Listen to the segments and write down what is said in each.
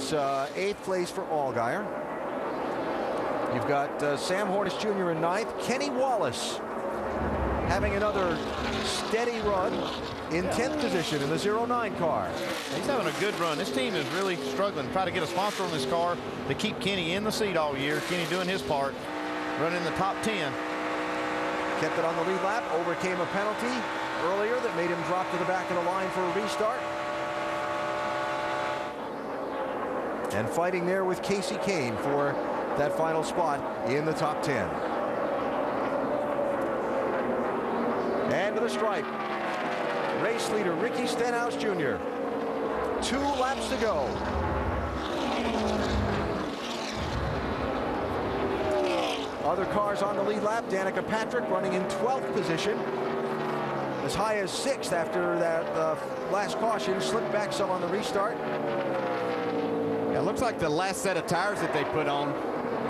It's 8th place for Allgaier. You've got Sam Hornish Jr. in 9th. Kenny Wallace having another steady run in 10th position in the 09 car. He's having a good run. This team is really struggling to try to get a sponsor on this car to keep Kenny in the seat all year. Kenny doing his part, running the top 10. Kept it on the lead lap, overcame a penalty earlier that made him drop to the back of the line for a restart. And fighting there with Casey Kane for that final spot in the top 10. And to the stripe, race leader Ricky Stenhouse Jr. 2 laps to go. Other cars on the lead lap. Danica Patrick running in 12th position, as high as 6th after that last caution, slipped back some on the restart. Yeah, it looks like the last set of tires that they put on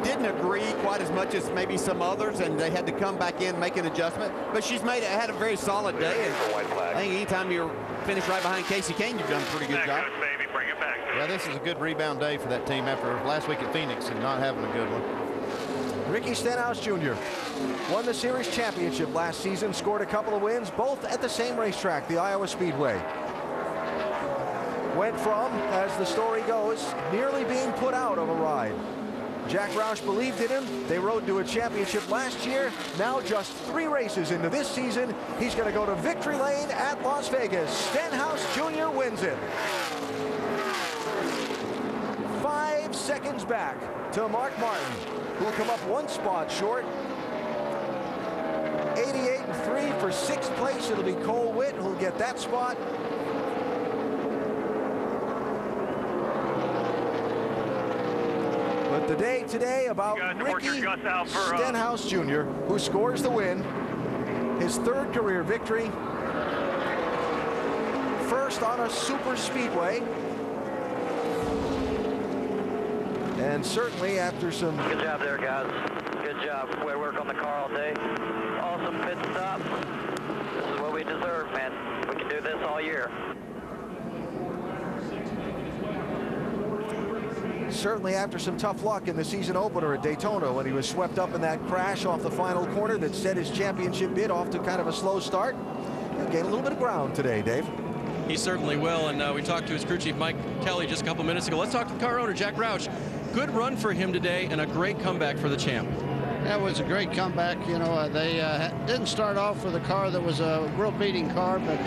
didn't agree quite as much as maybe some others, and they had to come back in, make an adjustment. But she's had a very solid day. And I think anytime you're finished right behind Casey Kane, you've done a pretty good job. Baby, bring it back. Yeah, this is a good rebound day for that team after last week at Phoenix and not having a good one. Ricky Stenhouse Jr. won the series championship last season, scored a couple of wins, both at the same racetrack, the Iowa Speedway. Went from, as the story goes, nearly being put out of a ride. Jack Roush believed in him. They rode to a championship last year. Now just 3 races into this season, he's going to go to victory lane at Las Vegas. Stenhouse Jr. wins it. 5 seconds back to Mark Martin, who will come up 1 spot short. 88-3 for 6th place. It'll be Cole Witt who'll get that spot. But the day today about Ricky Stenhouse Jr., who scores the win, his 3rd career victory, 1st on a super speedway, and certainly after some... Good job there, guys. Good job. We work on the car all day. Awesome pit stop. This is what we deserve, man. We can do this all year. Certainly after some tough luck in the season opener at Daytona when he was swept up in that crash off the final corner that set his championship bid off to kind of a slow start. He'll gain a little bit of ground today, Dave. He certainly will, and we talked to his crew chief Mike Kelly just a couple minutes ago. Let's talk to the car owner Jack Roush. Good run for him today and a great comeback for the champ. That was a great comeback. You know, they didn't start off with a car that was a real beating car, but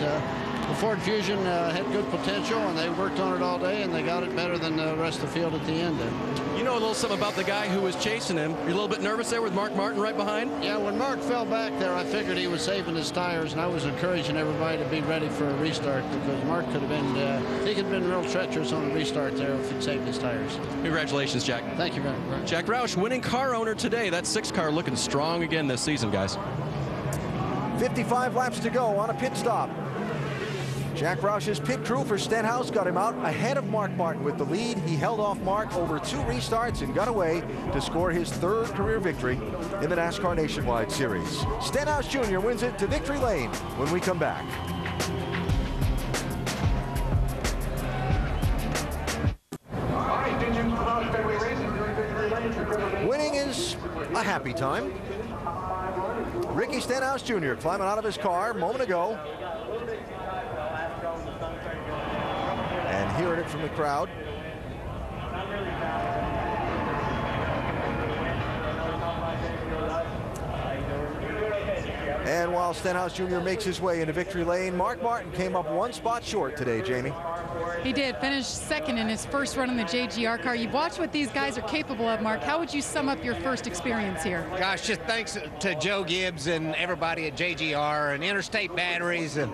the Ford Fusion had good potential, and they worked on it all day, and they got it better than the rest of the field at the end. You know a little something about the guy who was chasing him. You're a little bit nervous there with Mark Martin right behind? Yeah, when Mark fell back there, I figured he was saving his tires, and I was encouraging everybody to be ready for a restart because Mark could have been, he could have been real treacherous on a restart there if he'd saved his tires. Congratulations, Jack. Thank you very much. Jack Roush, winning car owner today. That 6 car looking strong again this season, guys. 55 laps to go on a pit stop. Jack Roush's pit crew for Stenhouse got him out ahead of Mark Martin with the lead. He held off Mark over 2 restarts and got away to score his 3rd career victory in the NASCAR Nationwide Series. Stenhouse Jr. wins it to victory lane when we come back. Winning is a happy time. Ricky Stenhouse Jr. climbing out of his car a moment ago. And hearing it from the crowd. And while Stenhouse Jr. makes his way into victory lane, Mark Martin came up 1 spot short today, Jamie. He did, finished 2nd in his first run in the JGR car. You've watched what these guys are capable of, Mark. How would you sum up your first experience here? Gosh, just thanks to Joe Gibbs and everybody at JGR and Interstate Batteries. And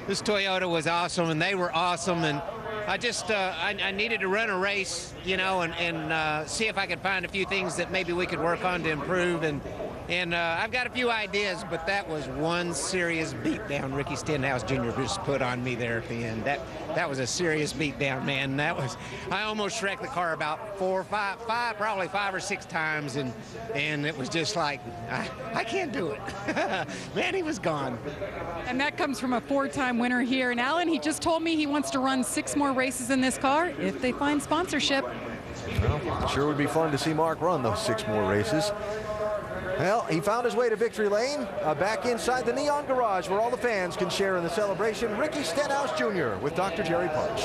this Toyota was awesome, and they were awesome. And I just, I needed to run a race, you know, and see if I could find a few things that maybe we could work on to improve. And And I've got a few ideas, but that was one serious beatdown Ricky Stenhouse Jr. just put on me there at the end. That was a serious beatdown, man. I almost wrecked the car about probably five or six times, and it was just like, I can't do it. Man, he was gone. And that comes from a 4-time winner here. And Alan, he just told me he wants to run 6 more races in this car if they find sponsorship. Well, it sure would be fun to see Mark run those 6 more races. Well, he found his way to victory lane, back inside the Neon Garage where all the fans can share in the celebration. Ricky Stenhouse Jr. with Dr. Jerry Punch.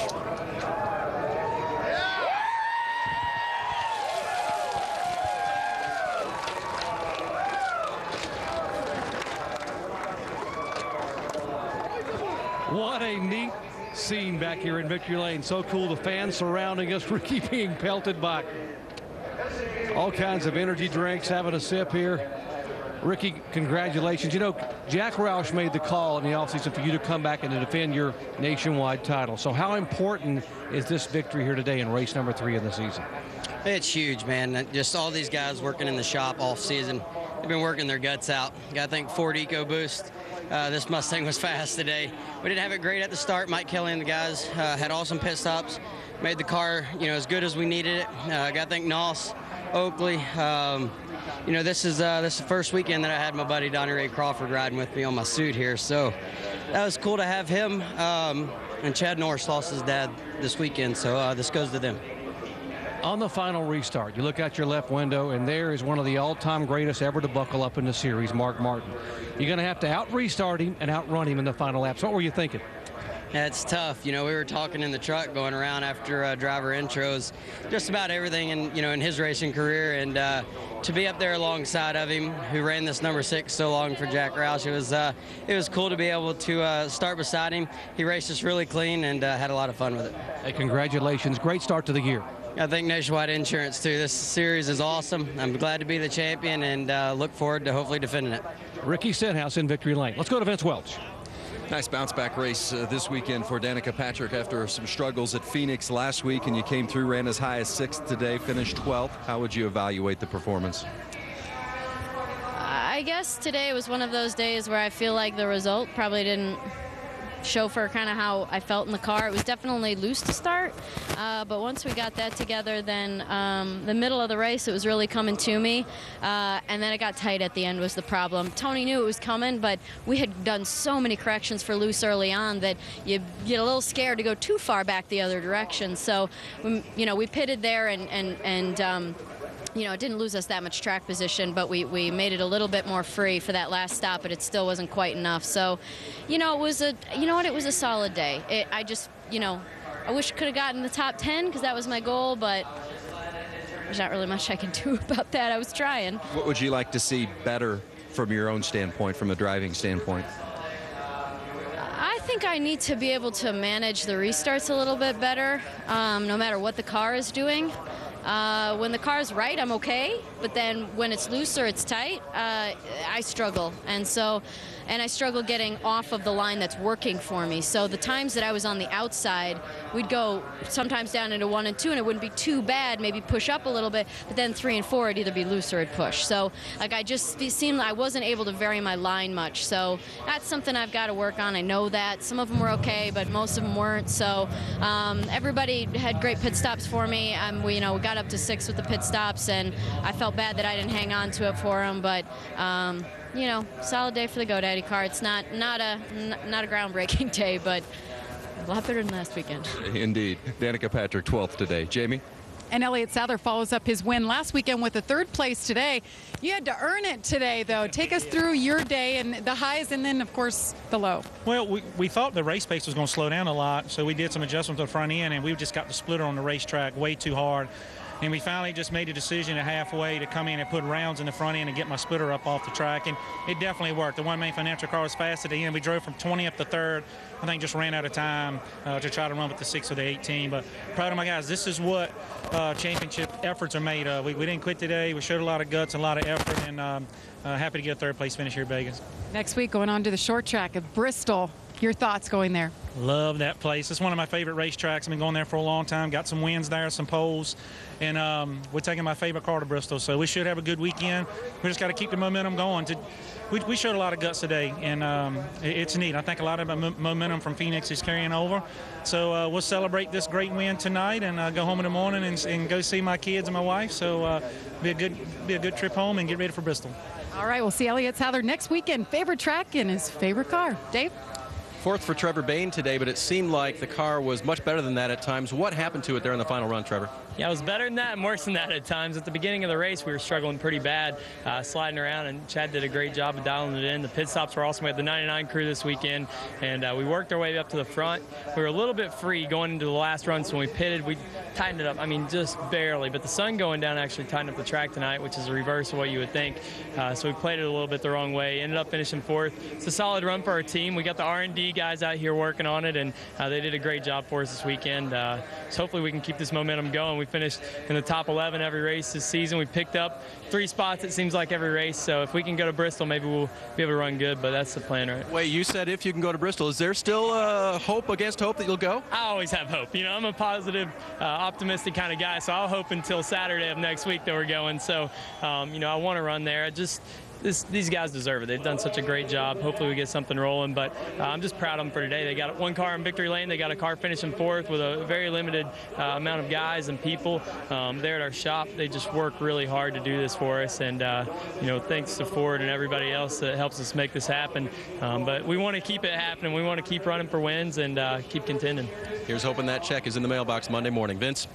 What a neat scene back here in victory lane. So cool, the fans surrounding us, Ricky being pelted by all kinds of energy drinks, having a sip here. Ricky, congratulations. You know, Jack Roush made the call in the offseason for you to come back and to defend your nationwide title. So how important is this victory here today in race number 3 of the season? It's huge, man. Just all these guys working in the shop off season. They've been working their guts out. Got to thank Ford EcoBoost. This Mustang was fast today. We didn't have it great at the start. Mike Kelly and the guys had awesome pit stops. Made the car, as good as we needed it. Got to thank Noss, Oakley. This is the first weekend that I had my buddy Donnie Ray Crawford riding with me on my suit here. So that was cool to have him. And Chad Norris lost his dad this weekend, so this goes to them. On the final restart, you look out your left window, and there is one of the all-time greatest ever to buckle up in the series, Mark Martin. You're going to have to out-restart him and outrun him in the final laps. What were you thinking? Yeah, it's tough. We were talking in the truck going around after driver intros, just about everything in his racing career, and to be up there alongside of him, who ran this number 6 so long for Jack Roush, it was cool to be able to start beside him. He raced us really clean and had a lot of fun with it. Hey, congratulations. Great start to the year. I think Nationwide Insurance, too. This series is awesome. I'm glad to be the champion and look forward to hopefully defending it. Ricky Stenhouse in victory lane. Let's go to Vince Welch. Nice bounce-back race this weekend for Danica Patrick after some struggles at Phoenix last week, and you came through, ran as high as 6th today, finished 12th. How would you evaluate the performance? I guess today was one of those days where I feel like the result probably didn't show for kind of how I felt in the car. It was definitely loose to start, but once we got that together, then the middle of the race, it was really coming to me, and then it got tight at the end was the problem. Tony knew it was coming, but we had done so many corrections for loose early on that you get a little scared to go too far back the other direction. So, we pitted there and it didn't lose us that much track position, but we made it a little bit more free for that last stop, but it still wasn't quite enough. So, it was a solid day. I wish I could have gotten the top 10 because that was my goal, but there's not really much I can do about that. I was trying. What would you like to see better from your own standpoint, from a driving standpoint? I think I need to be able to manage the restarts a little bit better, no matter what the car is doing. When the car's right, I'm okay, but then when it's loose or it's tight, I struggle. And I struggle getting off of the line that's working for me. So the times that I was on the outside, we'd go sometimes down into 1 and 2, and it wouldn't be too bad, maybe push up a little bit, but then 3 and 4, it'd either be loose or it'd push. So I just seemed like I wasn't able to vary my line much. So that's something I've got to work on. I know that. Some of them were okay, but most of them weren't. So everybody had great pit stops for me. We got up to 6 with the pit stops, and I felt bad that I didn't hang on to it for them, but solid day for the GoDaddy car. It's not a groundbreaking day, but a lot better than last weekend. Indeed. Danica Patrick, 12th today. Jamie? And Elliott Souther follows up his win last weekend with a 3rd place today. You had to earn it today, though. Take us through your day and the highs and then, of course, the low. Well, we thought the race pace was going to slow down a lot, so we did some adjustments to the front end, and we just got the splitter on the racetrack way too hard. And we finally just made a decision at halfway to come in and put rounds in the front end and get my splitter up off the track, and it definitely worked. The one main financial car was fast at the end. We drove from 20 up to 3rd. I think just ran out of time to try to run with the 6 or the 18. But proud of my guys. This is what championship efforts are made of. We didn't quit today. We showed a lot of guts, a lot of effort, and happy to get a 3rd place finish here at Vegas. Next week, going on to the short track at Bristol. Your thoughts going there? Love that place. It's one of my favorite racetracks. I've been going there for a long time. Got some wins there, some poles, and we're taking my favorite car to Bristol. So we should have a good weekend. We just got to keep the momentum going. We showed a lot of guts today, and it's neat. I think a lot of the momentum from Phoenix is carrying over. So we'll celebrate this great win tonight and go home in the morning and go see my kids and my wife. So be a good trip home and get ready for Bristol. All right, we'll see Elliott Souther next weekend. Favorite track and his favorite car. Dave? Fourth for Trevor Bayne today, but it seemed like the car was much better than that at times. What happened to it there in the final run, Trevor? Yeah, it was better than that and worse than that at times. At the beginning of the race, we were struggling pretty bad, sliding around, and Chad did a great job of dialing it in. The pit stops were awesome. We had the 99 crew this weekend, and we worked our way up to the front. We were a little bit free going into the last run, so when we pitted, we tightened it up. I mean, just barely. But the sun going down actually tightened up the track tonight, which is a reverse of what you would think. So we played it a little bit the wrong way. Ended up finishing fourth. It's a solid run for our team. We got the R&D guys out here working on it, and they did a great job for us this weekend. So hopefully we can keep this momentum going. We finished in the top 11 every race this season. We picked up 3 spots, it seems like, every race. So if we can go to Bristol, maybe we'll be able to run good, but that's the plan, right? Wait, you said if you can go to Bristol. Is there still hope against hope that you'll go? I always have hope. You know, I'm a positive, optimistic kind of guy, so I'll hope until Saturday of next week that we're going. So, you know, I want to run there. These guys deserve it. They've done such a great job. Hopefully we get something rolling, but I'm just proud of them for today. They got one car in victory lane. They got a car finishing fourth with a very limited amount of guys and people there at our shop. They just work really hard to do this for us, and you know, thanks to Ford and everybody else that helps us make this happen. But we want to keep it happening. We want to keep running for wins and keep contending. Here's hoping that check is in the mailbox Monday morning. Vince?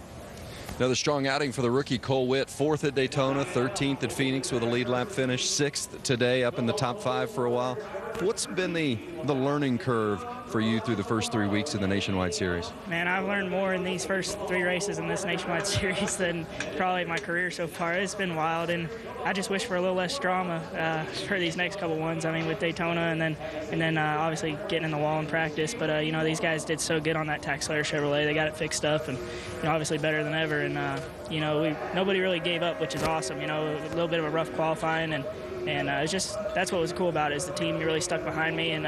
Another strong outing for the rookie Cole Witt. 4th at Daytona, 13th at Phoenix with a lead lap finish, 6th today, up in the top 5 for a while. What's been the learning curve for you through the first 3 weeks in the Nationwide Series? Man, I've learned more in these first 3 races in this Nationwide Series than probably my career so far. It's been wild, and I just wish for a little less drama for these next couple ones. I mean, with Daytona and then obviously getting in the wall in practice. But you know, these guys did so good on that Tax Slayer Chevrolet. They got it fixed up, and you know, obviously better than ever. And you know, nobody really gave up, which is awesome. You know, a little bit of a rough qualifying, and it's just, that's what was cool about it, is the team really stuck behind me, and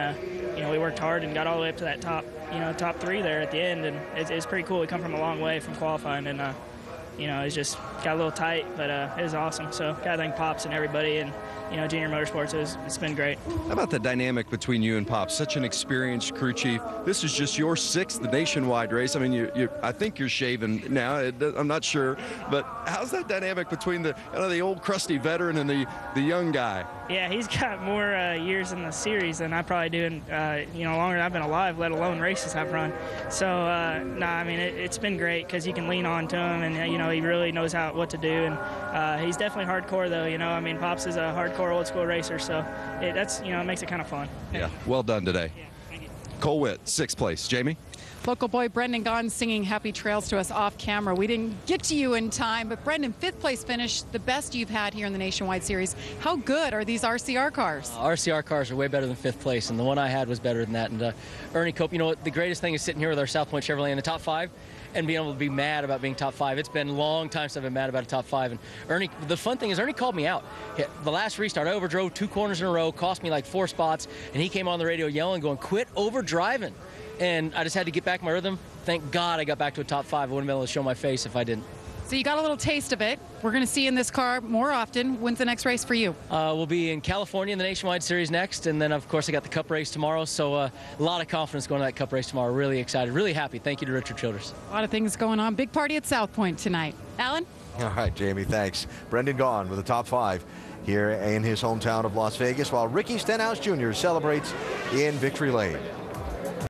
you know, we worked hard and got all the way up to that top 3 there at the end, and it's pretty cool. We come from a long way from qualifying, and you know, it's just got a little tight, but it was awesome. So gotta thank Pops and everybody, and you know, Junior Motorsports, it's been great. How about the dynamic between you and Pops? Such an experienced crew chief. This is just your 6th nationwide race. I mean, I think you're shaving now. I'm not sure, but how's that dynamic between the old crusty veteran and the young guy? Yeah, he's got more years in the series than I probably do, and you know, longer than I've been alive, let alone races I've run. So, I mean, it's been great because you can lean on to him, and you know, he really knows what to do, and he's definitely hardcore, though. You know, I mean, Pops is a hardcore old school racer, so that's, you know, it makes it kind of fun. Yeah, well done today. Yeah, thank you. Cole Witt, 6th place. Jamie? Local boy Brendan Gaughan singing Happy Trails to us off camera. We didn't get to you in time, but Brendan, 5th place finish, the best you've had here in the Nationwide Series. How good are these RCR cars? RCR cars are way better than 5th place, and the one I had was better than that. And Ernie Cope, you know what, the greatest thing is sitting here with our South Point Chevrolet in the top 5 and being able to be mad about being top 5. It's been a long time since I've been mad about a top 5. And Ernie, the fun thing is Ernie called me out. The last restart, I overdrove 2 corners in a row, cost me like 4 spots, and he came on the radio yelling, going, quit overdriving. And I just had to get back my rhythm. Thank God I got back to a top 5. I wouldn't have been able to show my face if I didn't. So you got a little taste of it. We're going to see you in this car more often. When's the next race for you? We'll be in California in the Nationwide Series next, and then, of course, I got the Cup race tomorrow. So a lot of confidence going to that Cup race tomorrow. Really excited, really happy. Thank you to Richard Childress. A lot of things going on. Big party at South Point tonight. Alan? All right, Jamie, thanks. Brendan Gaughan with the top 5 here in his hometown of Las Vegas, while Ricky Stenhouse Jr. celebrates in victory lane.